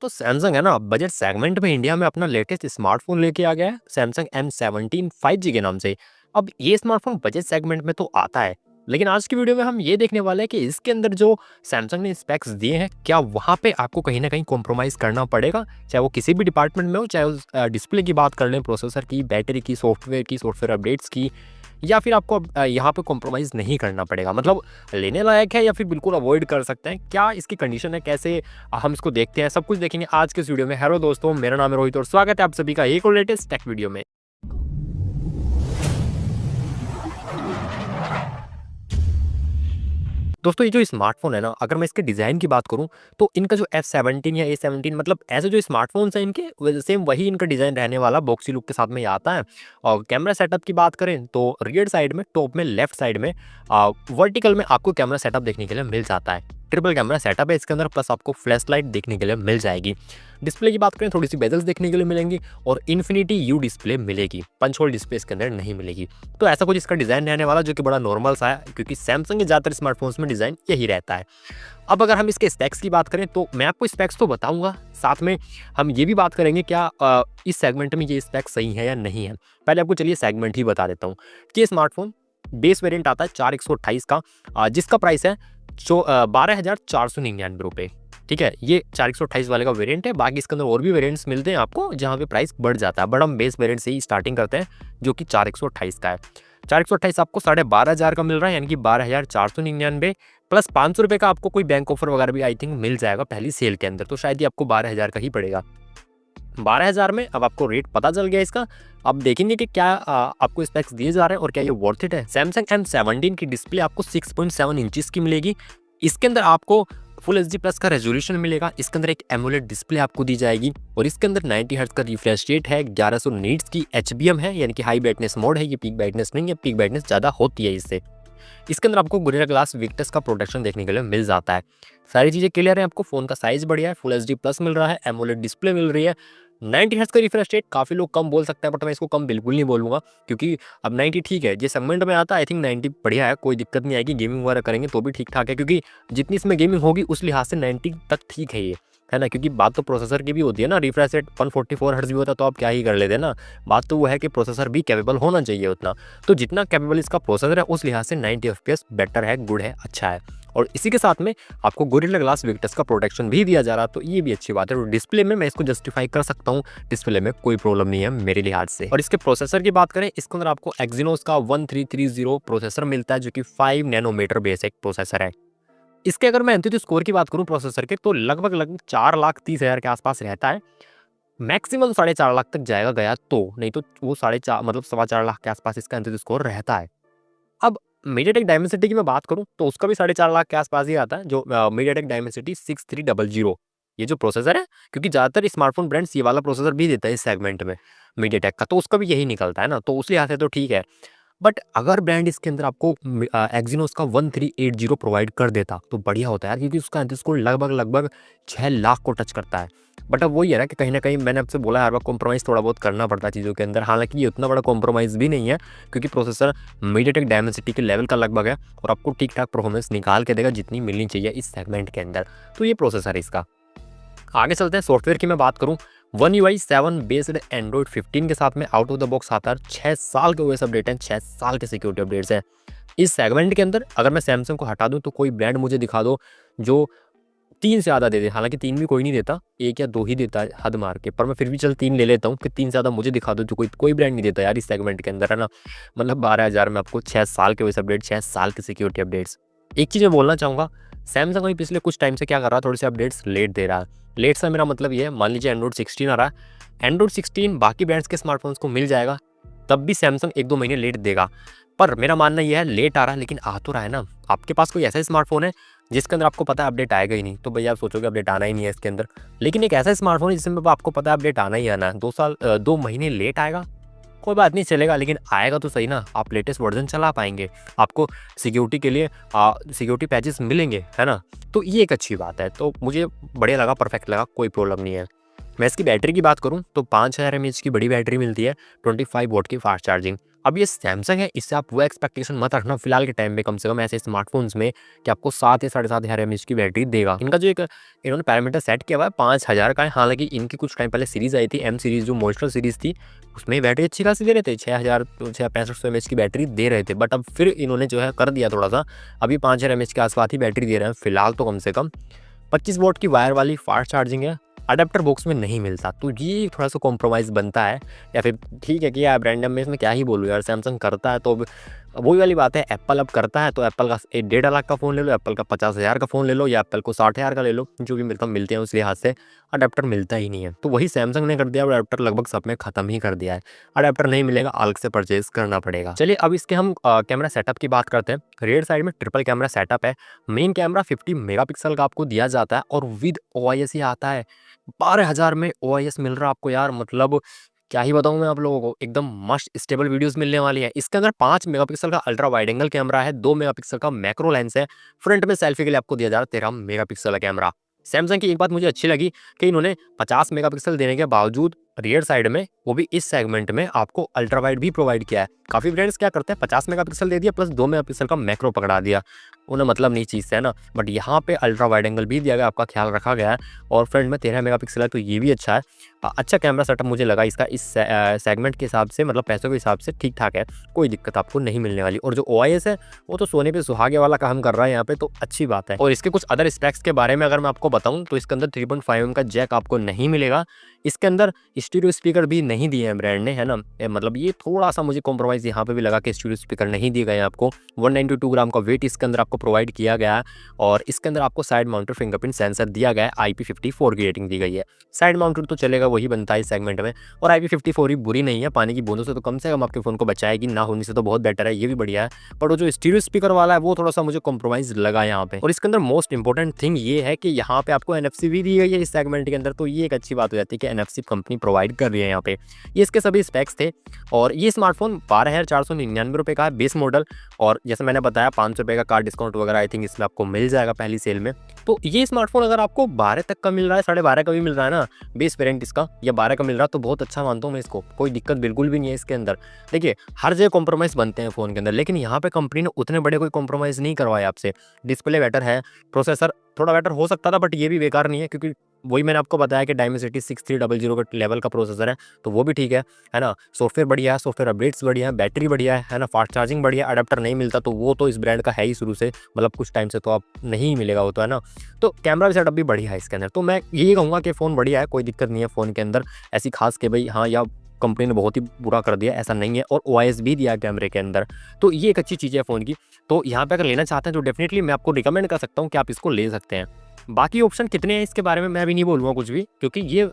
तो सैमसंग है ना बजट सेगमेंट में इंडिया में अपना लेटेस्ट स्मार्टफोन लेके आ गया है सैमसंग M17 5G के नाम से। अब ये स्मार्टफोन बजट सेगमेंट में तो आता है, लेकिन आज की वीडियो में हम ये देखने वाले हैं कि इसके अंदर जो सैमसंग ने स्पेक्स दिए हैं क्या वहाँ पे आपको कहीं ना कहीं कॉम्प्रोमाइज़ करना पड़ेगा, चाहे वो किसी भी डिपार्टमेंट में हो, चाहे उस डिस्प्ले की बात कर लें, प्रोसेसर की, बैटरी की, सॉफ्टवेयर अपडेट्स की, या फिर आपको यहाँ पे कॉम्प्रोमाइज़ नहीं करना पड़ेगा। मतलब लेने लायक है या फिर बिल्कुल अवॉइड कर सकते हैं, क्या इसकी कंडीशन है, कैसे हम इसको देखते हैं, सब कुछ देखेंगे आज के इस वीडियो में। हेलो दोस्तों, मेरा नाम है रोहित और स्वागत है आप सभी का एक और लेटेस्ट टेक वीडियो में। दोस्तों ये जो स्मार्टफोन है ना, अगर मैं इसके डिज़ाइन की बात करूं तो इनका जो F17 या A17 मतलब ऐसे जो स्मार्टफोन्स हैं इनके सेम वही इनका डिज़ाइन रहने वाला, बॉक्सी लुक के साथ में ये आता है। और कैमरा सेटअप की बात करें तो रियर साइड में, टॉप में, लेफ्ट साइड में वर्टिकल में आपको कैमरा सेटअप देखने के लिए मिल जाता है। ट्रिपल कैमरा सेटअप है इसके अंदर, प्लस आपको फ्लैश लाइट देखने के लिए मिल जाएगी। डिस्प्ले की बात करें, थोड़ी सी बेजल्स देखने के लिए मिलेंगी और इन्फिनिटी यू डिस्प्ले मिलेगी, पंच होल डिस्प्ले इसके अंदर नहीं मिलेगी। तो ऐसा कुछ इसका डिज़ाइन रहने वाला जो कि बड़ा नॉर्मल सा है, क्योंकि सैमसंग के ज़्यादातर स्मार्टफोन्स में डिज़ाइन यही रहता है। अब अगर हम इसके स्पेक्स की बात करें तो मैं आपको स्पेक्स तो बताऊंगा, साथ में हम ये भी बात करेंगे क्या इस सेगमेंट में ये स्पेक्स सही है या नहीं है। पहले आपको चलिए सेगमेंट ही बता देता हूँ कि ये स्मार्टफोन बेस वेरिएंट आता है 4128 का, जिसका प्राइस है 12,499 रुपये। ठीक है, ये 4128 वाले का वेरिएंट है। बाकी इसके अंदर और भी वेरिएंट्स मिलते हैं आपको जहाँ पे प्राइस बढ़ जाता है, बट हम बेस वेरिएंट से ही स्टार्टिंग करते हैं जो कि 4128 का है। 4128 आपको 12,500 का मिल रहा है, यानी कि 12,499 प्लस 500 रुपये का आपको कोई बैंक ऑफर वगैरह भी आई थिंक मिल जाएगा पहली सेल के अंदर, तो शायद ये आपको 12,000 का ही पड़ेगा। 12,000 में अब आपको रेट पता चल गया इसका। अब देखेंगे कि क्या आपको स्पेक्स दिए जा रहे हैं और क्या ये वर्थ इट है। सैमसंग M17 की डिस्प्ले आपको 6.7 इंचेस की मिलेगी। इसके अंदर आपको फुल एचडी प्लस का रेजोल्यूशन मिलेगा। इसके अंदर एक एमोलेड डिस्प्ले आपको दी जाएगी और इसके अंदर 90 हर्ट्ज का रिफ्रेश रेट है, 1100 नीट्स की HBM है, यानी कि हाई ब्राइटनेस मोड है। ये पीक ब्राइटनेस नहीं है, पीक ब्राइटनेस ज़्यादा होती है इससे। इसके अंदर आपको गोरिल्ला ग्लास विक्टस का प्रोटेक्शन देखने के लिए मिल जाता है। सारी चीज़ें क्लियर है, आपको फ़ोन का साइज़ बढ़िया है, फुल एचडी प्लस मिल रहा है, एमोलेड डिस्प्ले मिल रही है, 90 हर्ट्ज का रिफ्रेश रेट। काफ़ी लोग कम बोल सकते हैं, बट मैं इसको कम बिल्कुल नहीं बोलूँगा, क्योंकि अब 90 ठीक है, ये सेगमेंट में आता है। आई थिंक 90 बढ़िया है, कोई दिक्कत नहीं आएगी। गेमिंग वगैरह करेंगे तो भी ठीक ठाक है, क्योंकि जितनी इसमें गेमिंग होगी उस लिहाज से 90 तक ठीक है ना। क्योंकि बात तो प्रोसेसर की भी होती है ना, रिफ्रेश रेट 144 हर्ट्ज भी होता है तो आप क्या ही कर लेते ना। बात तो वो है कि प्रोसेसर भी कैपेबल होना चाहिए उतना, तो जितना कैपेबल इसका प्रोसेसर है उस लिहाज से 90 FPS बेटर है, गुड है, अच्छा है। और इसी के साथ में आपको गोरिल्ला ग्लास विक्टस का प्रोटेक्शन भी दिया जा रहा है, तो ये भी अच्छी बात है। और डिस्प्ले में मैं इसको जस्टिफाई कर सकता हूँ, डिस्प्ले में कोई प्रॉब्लम नहीं है मेरे लिहाज से। और इसके प्रोसेसर की बात करें, इसके अंदर आपको एक्जिनोस का 1330 प्रोसेसर मिलता है, जो कि 5 नैनोमीटर बेसिक प्रोसेसर है। इसके अगर मैं एंथुसियास्ट स्कोर की बात करूं प्रोसेसर के, तो लगभग 4,30,000 के आसपास रहता है। मैक्सिमम 4.5 लाख तक जाएगा गया तो, नहीं तो वो 4.5 मतलब 4.25 लाख के आसपास इसका एंथुसियास्ट स्कोर रहता है। अब मीडियाटेक डायमेंसिटी की मैं बात करूं तो उसका भी 4.5 लाख के आसपास ही आता है, जो मीडियाटेक डायमेंसिटी 6300। ये जो प्रोसेसर है, क्योंकि ज़्यादातर स्मार्टफोन ब्रांड्स ये वाला प्रोसेसर भी देता है इस सेगमेंट में मीडियाटेक का, तो उसका भी यही निकलता है ना, तो उस लिहाज से तो ठीक है। बट अगर ब्रांड इसके अंदर आपको एक्जिनोस का 1380 प्रोवाइड कर देता तो बढ़िया होता है यार, क्योंकि उसका स्कोर लगभग 6 लाख को टच करता है। बट अब वही है ना कि कहीं ना कहीं मैंने आपसे बोला हर बार कॉम्प्रोमाइज़ थोड़ा बहुत करना पड़ता है चीज़ों के अंदर। हालांकि ये उतना बड़ा कॉम्प्रोमाइज़ भी नहीं है, क्योंकि प्रोसेसर मीडियाटेक डायमेंसिटी के लेवल का लगभग है और आपको ठीक ठाक परफॉर्मेंस निकाल के देगा जितनी मिलनी चाहिए इस सेगमेंट के अंदर। तो ये प्रोसेसर है इसका। आगे चलते हैं, सॉफ्टवेयर की मैं बात करूं, One UI 7 बेस्ड एंड्रॉइड 15 के साथ में आउट ऑफ द बॉक्स आता है। 6 साल के OS अपडेट हैं, 6 साल के सिक्योरिटी अपडेट्स हैं इस सेगमेंट के अंदर। अगर मैं सैमसंग को हटा दूं तो कोई ब्रांड मुझे दिखा दो जो 3 से ज़्यादा दे दे। हालांकि 3 भी कोई नहीं देता, 1 या 2 ही देता है हद मार के, पर मैं फिर भी चल 3 ले लेता हूँ कि 3 से ज़्यादा मुझे दिखा दो जो कोई ब्रांड नहीं देता यार इस सेगमेंट के अंदर, है ना। मतलब 12,000 में आपको 6 साल के OS अपडेट, 6 साल के सिक्योरिटी अपडेट्स। एक चीज़ मैं बोलना चाहूँगा, सैमसंग अभी पिछले कुछ टाइम से क्या कर रहा है, थोड़े से अपडेट्स लेट दे रहा है। लेट से मेरा मतलब ये है, मान लीजिए एंड्रॉइड 16 आ रहा है, एंड्रॉइड 16 बाकी ब्रांड्स के स्मार्टफोन्स को मिल जाएगा, तब भी सैमसंग 1-2 महीने लेट देगा। पर मेरा मानना यह है, लेट आ रहा है लेकिन आ तो रहा है ना। आपके पास कोई ऐसा स्मार्टफोन है जिसके अंदर आपको पता है अपडेट आएगा ही नहीं, तो भैया आप सोचोगे अपडेट आना ही नहीं है इसके अंदर। लेकिन एक ऐसा स्मार्टफोन है जिसमें आपको पता है अपडेट आना ही आना है, 2 महीने लेट आएगा, कोई बात नहीं चलेगा, लेकिन आएगा तो सही ना। आप लेटेस्ट वर्जन चला पाएंगे, आपको सिक्योरिटी के लिए सिक्योरिटी पैचेस मिलेंगे, है ना। तो ये एक अच्छी बात है, तो मुझे बढ़िया लगा, परफेक्ट लगा, कोई प्रॉब्लम नहीं है। मैं इसकी बैटरी की बात करूं तो 5000 mAh की बड़ी बैटरी मिलती है, 25 वॉट की फास्ट चार्जिंग। अब ये सैमसंग है, इससे आप वो एक्सपेक्टेशन मत रखना फिलहाल के टाइम में कम से कम ऐसे स्मार्टफोन्स में कि आपको 7 या 7.5 एमएच की बैटरी देगा। इनका जो एक इन्होंने पैरामीटर सेट किया हुआ है 5000 का है। हालांकि इनकी कुछ टाइम पहले सीरीज आई थी, एम सीरीज जो मॉन्स्टर सीरीज थी, उसमें बैटरी अच्छी खासी दे रहे थे, 6000 6500 एमएच की बैटरी दे रहे थे। बट अब फिर इन्होंने जो है कर दिया थोड़ा सा, अभी 5000 एमएच के आसपास ही बैटरी दे रहे हैं फिलहाल तो। कम से कम 25 वोल्ट की वायर वाली फास्ट चार्जिंग है, अडेप्टर बॉक्स में नहीं मिलता, तो ये थोड़ा सा कॉम्प्रोमाइज़ बनता है। या फिर ठीक है कि यार ब्रांडम में इसमें क्या ही बोलूँ यार, सैमसंग करता है तो वही वाली बात है, एप्पल अब करता है तो एप्पल का 1.5 लाख का फ़ोन ले लो, एप्पल का 50,000 का फ़ोन ले लो, या एप्पल को 60,000 का ले लो, जो भी मिलते हैं उस लिहाज से अडेप्टर मिलता ही नहीं है। तो वही सैमसंग ने कर दिया और अडेप्टर लगभग सब में ख़त्म ही कर दिया है। अडेप्टर नहीं मिलेगा, अलग से परचेज करना पड़ेगा। चलिए अब इसके हम कैमरा सेटअप की बात करते हैं। रेयर साइड में ट्रिपल कैमरा सेटअप है। मेन कैमरा 50 मेगापिक्सल का आपको दिया जाता है और विद ओआईएस ही आता है। 12,000 में ओआईएस मिल रहा है आपको यार, मतलब क्या ही बताऊं मैं आप लोगों को, एकदम मस्त स्टेबल वीडियोस मिलने वाली है। इसके अंदर 5 मेगापिक्सल का अल्ट्रा वाइड एंगल कैमरा है, 2 मेगापिक्सल का मैक्रो लेंस है। फ्रंट में सेल्फी के लिए आपको दिया जा रहा है 13 मेगापिक्सल का कैमरा। सैमसंग की एक बात मुझे अच्छी लगी कि इन्होंने 50 मेगापिक्सल देने के बावजूद रियर साइड में, वो भी इस सेगमेंट में, आपको अल्ट्रा वाइड भी प्रोवाइड किया है। काफी ब्रांड्स क्या करते हैं 50 मेगापिक्सल दे दिया प्लस 2 मेगापिक्सल का मैक्रो पकड़ा दिया, उन्हें मतलब नहीं चीज से है ना। बट यहाँ पे अल्ट्रा वाइड एंगल भी दिया गया, आपका ख्याल रखा गया है। और फ्रंट में 13 मेगापिक्सल है, तो ये भी अच्छा है। अच्छा कैमरा सेटअप मुझे लगा इसका, इस सेगमेंट के हिसाब से, मतलब पैसों के हिसाब से ठीक ठाक है, कोई दिक्कत आपको नहीं मिलने वाली। और जो ओआईएस है वो तो सोने पे सुहागे वाला काम कर रहा है यहाँ पे, तो अच्छी बात है। और इसके कुछ अदर स्पेक्स के बारे में अगर मैं आपको बताऊं तो इसके अंदर 3.5 का जैक आपको नहीं मिलेगा। इसके अंदर स्टीरियो स्पीकर भी नहीं दिए हैं ब्रांड ने, है ना। मतलब ये थोड़ा सा मुझे कॉम्प्रोमाइज़ यहाँ पे भी लगा कि स्टीरियो स्पीकर नहीं दिए गए आपको। 192 ग्राम का वेट इसके अंदर आपको प्रोवाइड किया गया है। और इसके अंदर आपको साइड माउंटेड फिंगरप्रिंट सेंसर दिया गया है, IP54 की रेटिंग दी गई है। साइड माउंटेड तो चलेगा, वही बनता है इस सेगमेंट में। और IP54 ही बुरी नहीं है, पानी की बूंदों से तो कम आपके फ़ोन को बचाएगी, ना होने से तो बहुत बेटर है, ये भी बढ़िया है। पर वो जो स्टीरियो स्पीकर वाला है वो थोड़ा सा मुझे कॉम्प्रोमाइज़ लगा यहाँ पे। और इसके अंदर मोस्ट इंपॉर्टेंट थिंग ये है कि यहाँ पे आपको NFC भी दी गई है इस सेगमेंट के अंदर, तो ये एक अच्छी बात हो जाती है कि NFC कंपनी प्रोवाइड कर रही है यहाँ पे। ये इसके सभी स्पेक्स थे। और ये स्मार्टफोन 12,499 रुपये का है बेस मॉडल। और जैसे मैंने बताया 500 रुपये का कार्ड डिस्काउंट वगैरह आई थिंक इसमें आपको मिल जाएगा पहली सेल में। तो ये स्मार्टफोन अगर आपको 12 तक का मिल रहा है, 12.5 का भी मिल रहा है ना बेस वेरिएंट इसका, या 12 का मिल रहा है, तो बहुत अच्छा मानता हूँ मैं इसको, कोई दिक्कत बिल्कुल भी नहीं है इसके अंदर। देखिए हर जगह कॉम्प्रोमाइज़ बनते हैं फ़ोन के अंदर, लेकिन यहाँ पे कंपनी ने उतने बड़े कोई कॉम्प्रोमाइज़ नहीं करवाया आपसे। डिस्प्ले बेटर है, प्रोसेसर थोड़ा बेटर हो सकता था बट ये भी बेकार नहीं है, क्योंकि वही मैंने आपको बताया कि डायमेंसिटी 6300 का लेवल का प्रोसेसर है, तो वो भी ठीक है ना। सॉफ्टवेयर बढ़िया है, सॉफ्टवेयर अपडेट्स बढ़िया है, बैटरी बढ़िया है ना। फास्ट चार्जिंग बढ़िया, अडेप्टर नहीं मिलता तो वो तो इस ब्रांड का है ही शुरू से, मतलब कुछ टाइम से तो आप नहीं मिलेगा वो तो, है ना। तो कैमरा सेटअप भी बढ़िया है इसके अंदर, तो मैं यही कहूँगा कि फ़ोन बढ़िया है, कोई दिक्कत नहीं है फ़ोन के अंदर ऐसी खास कि भाई हाँ या कंपनी ने बहुत ही बुरा कर दिया, ऐसा नहीं है। और ओआईएस भी दिया कैमरे के अंदर, तो ये एक अच्छी चीज़ है फ़ोन की। तो यहाँ पे अगर लेना चाहते हैं तो डेफिनेटली मैं आपको रिकमेंड कर सकता हूँ कि आप इसको ले सकते हैं। बाकी ऑप्शन कितने हैं इसके बारे में मैं भी नहीं बोलूँगा कुछ भी, क्योंकि ये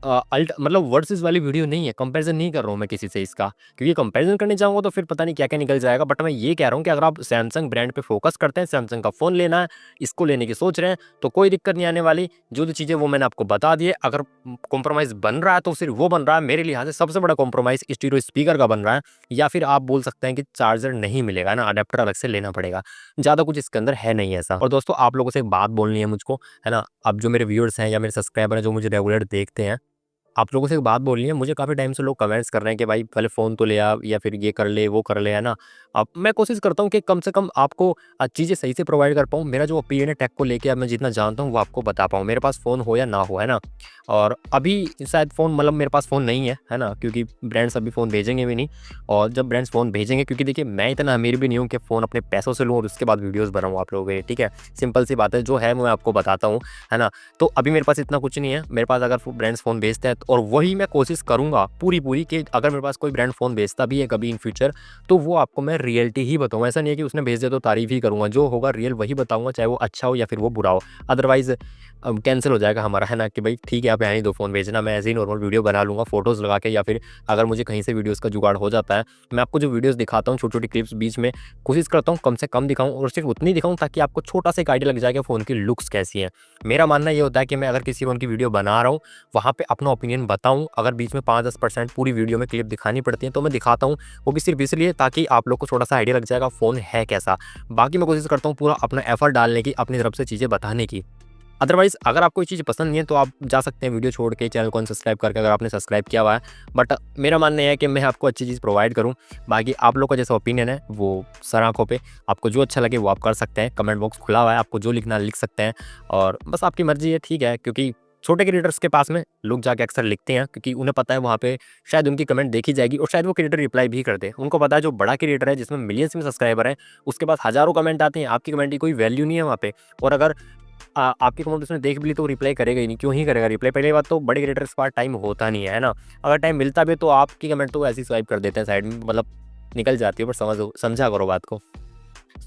मतलब वर्सेस वाली वीडियो नहीं है, कंपैरिजन नहीं कर रहा हूँ मैं किसी से इसका, क्योंकि कंपैरिजन करने जाऊँगा तो फिर पता नहीं क्या-क्या निकल जाएगा। बट मैं ये कह रहा हूँ कि अगर आप सैमसंग ब्रांड पे फोकस करते हैं, सैमसंग का फ़ोन लेना है, इसको लेने की सोच रहे हैं, तो कोई दिक्कत नहीं आने वाली। जो चीज़ें वो मैंने आपको बता दी है। अगर कॉम्प्रोमाइज़ बन रहा है तो सिर्फ वो बन रहा है, मेरे लिहाज से सबसे बड़ा कॉम्प्रोमाइज़ स्टीरियो स्पीकर का बन रहा है, या फिर आप बोल सकते हैं कि चार्जर नहीं मिलेगा ना, अडेप्टर अलग से लेना पड़ेगा। ज़्यादा कुछ इसके अंदर है नहीं ऐसा। और दोस्तों आप लोगों से एक बात बोलनी है मुझको, है ना। अब जो मेरे व्यूअर्स हैं या मेरे सब्सक्राइबर हैं जो मुझे रेगुलर देखते हैं, आप लोगों से एक बात बोलनी है। मुझे काफ़ी टाइम से लोग कमेंट्स कर रहे हैं कि भाई पहले फ़ोन तो ले आ, या फिर ये कर ले वो कर ले, है ना। अब मैं कोशिश करता हूँ कि कम से कम आपको चीज़ें सही से प्रोवाइड कर पाऊँ। मेरा जो ओपिनियन है टेक को लेके, अब मैं जितना जानता हूँ वो आपको बता पाऊँ, मेरे पास फ़ोन हो या ना हो, है ना। और अभी शायद फ़ोन, मतलब मेरे पास फ़ोन नहीं है ना, क्योंकि ब्रांड्स अभी फ़ोन भेजेंगे भी नहीं। और जब ब्रांड्स फ़ोन भेजेंगे, क्योंकि देखिए मैं इतना अमीर भी नहीं हूँ कि फ़ोन अपने पैसों से लूँ और उसके बाद वीडियोज़ बनाऊँ आप लोगों के लिए, ठीक है। सिंपल सी बात है, जो है मैं आपको बताता हूँ, है ना। तो अभी मेरे पास इतना कुछ नहीं है। मेरे पास अगर ब्रांड्स फ़ोन भेजते हैं, और वही मैं कोशिश करूँगा पूरी कि अगर मेरे पास कोई ब्रांड फ़ोन भेजता भी है कभी इन फ्यूचर, तो वो आपको मैं रियलिटी ही बताऊँ। ऐसा नहीं है कि उसने भेज दिया तो तारीफ़ ही करूँगा, जो होगा रियल वही बताऊँगा, चाहे वो अच्छा हो या फिर वो बुरा हो। अदरवाइज़ कैंसिल हो जाएगा हमारा, है ना, कि भाई ठीक है आप यहाँ ही दो फ़ोन भेजना, मैं ऐसे ही नॉर्मल वीडियो बना लूँगा फ़ोटोज़ लगा के, या फिर अगर मुझे कहीं से वीडियोज़ का जुगाड़ हो जाता है, मैं आपको जो वीडियोज़ दिखाता हूँ छोटी-छोटी क्लिप्स बीच में, कोशिश करता हूँ कम से कम दिखाऊँ, और सिर्फ उतनी दिखाऊँ ताकि आपको छोटा सा एक आइडिया लग जाए कि फ़ोन की लुक्स कैसी है। मेरा मानना ये होता है कि मैं अगर किसी फ़ोन की वीडियो बना रहा हूँ, वहाँ पे अपना ओपिनियन बताऊँ। अगर बीच में 5-10% पूरी वीडियो में क्लिप दिखानी पड़ती है तो मैं दिखाता हूँ, वो भी सिर्फ इसलिए ताकि आप लोग को थोड़ा सा आइडिया लग जाएगा फ़ोन है कैसा। बाकी मैं कोशिश करता हूँ पूरा अपना एफर्ट डालने की, अपनी तरफ से चीज़ें बताने की। अदरवाइज़ अगर आपको ये चीज़ पसंद नहीं है तो आप जा सकते हैं वीडियो छोड़ के, चैनल को अनसब्सक्राइब करके, अगर आपने सब्सक्राइब किया हुआ है। बट मेरा मानना है कि मैं आपको अच्छी चीज़ प्रोवाइड करूँ। बाकी आप लोग का जैसा ओपिनियन है वो सर आँखों पे, आपको जो अच्छा लगे वो आप कर सकते हैं। कमेंट बॉक्स खुला हुआ है, आपको जो लिखना है लिख सकते हैं और बस आपकी मर्ज़ी है, ठीक है। क्योंकि छोटे क्रिएटर्स के पास में लोग जाके अक्सर लिखते हैं क्योंकि उन्हें पता है वहाँ पे शायद उनकी कमेंट देखी जाएगी और शायद वो क्रिएटर रिप्लाई भी कर दे। उनको पता है जो बड़ा क्रिएटर है जिसमें मिलियंस में सब्सक्राइबर हैं, उसके पास हज़ारों कमेंट आते हैं, आपकी कमेंट की कोई वैल्यू नहीं है वहाँ पे। और अगर आपकी कमेंट उसने देख भी ली तो रिप्लाई करेगा ही नहीं, क्यों ही करेगा रिप्लाई? पहली बात तो बड़े क्रिएटर्स के पास टाइम होता नहीं है ना? अगर टाइम मिलता भी है तो आपकी कमेंट तो ऐसे ही स्वाइप कर देते हैं साइड में, मतलब निकल जाती है। पर समझा करो बात को।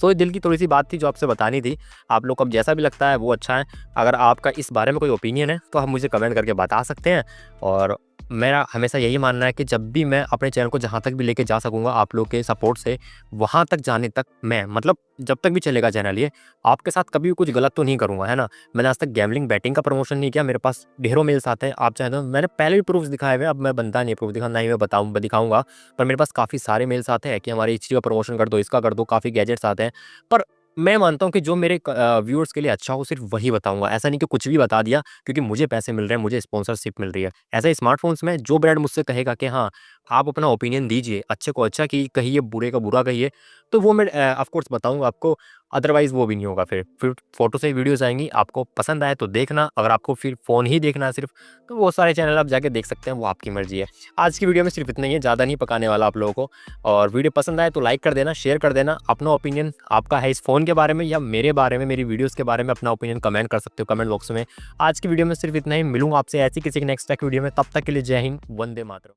तो ये दिल की थोड़ी-सी बात थी जो आपसे बतानी थी। आप लोग को अब जैसा भी लगता है वो अच्छा है। अगर आपका इस बारे में कोई ओपिनियन है तो आप मुझे कमेंट करके बता सकते हैं। और मेरा हमेशा यही मानना है कि जब भी मैं अपने चैनल को जहाँ तक भी लेके जा सकूँगा आप लोग के सपोर्ट से, वहाँ तक जाने तक मैं मतलब जब तक भी चलेगा चैनल ये, आपके साथ कभी भी कुछ गलत तो नहीं करूँगा, है ना? मैंने आज तक गैम्बलिंग, बेटिंग का प्रमोशन नहीं किया। मेरे पास ढेरों मेल्स आते हैं। आप चाहें तो मैंने पहले भी प्रूफ़्स दिखाए हुए हैं, अब मैं बनता नहीं है प्रूफ़ दिखाना, ना ही मैं दिखाऊँगा। पर मेरे पास काफ़ी सारे मेल्स आते हैं कि हमारी इस चीज़ का प्रमोशन कर दो, इसका कर दो, काफ़ी गैजेट्स आते हैं। पर मैं मानता हूँ कि जो मेरे व्यूअर्स के लिए अच्छा हो सिर्फ़ वही बताऊँगा। ऐसा नहीं कि कुछ भी बता दिया क्योंकि मुझे पैसे मिल रहे हैं, मुझे स्पॉन्सरशिप मिल रही है। ऐसा ही स्मार्टफ़ोन्स में जो ब्रांड मुझसे कहेगा कि हाँ, आप अपना ओपिनियन दीजिए, अच्छे को अच्छा की कहिए, बुरे का बुरा कहिए, तो वो मैं ऑफ़ कोर्स बताऊँगा आपको। अदरवाइज़ वो भी नहीं होगा फिर फ़ोटो से वीडियोज़ आएँगी, आपको पसंद आए तो देखना, अगर आपको फिर फ़ोन ही देखना है सिर्फ़, तो वो सारे चैनल आप जाके देख सकते हैं, वो आपकी मर्ज़ी है। आज की वीडियो में सिर्फ़ इतना ही है, ज़्यादा नहीं पकाने वाला आप लोगों को। और वीडियो पसंद आए तो लाइक कर देना, शेयर कर देना। अपना ओपिनियन आपका है इस फ़ोन के बारे में या मेरे बारे में, मेरी वीडियोज़ के बारे में अपना ओपिनियन कमेंट कर सकते हो कमेंट बॉक्स में। आज की वीडियो में सिर्फ़ इतना ही, मिलूँगा आपसे ऐसी किसी नेक्स्ट टेक वीडियो में, तब तक के लिए जय हिंद, वंदे मातरम।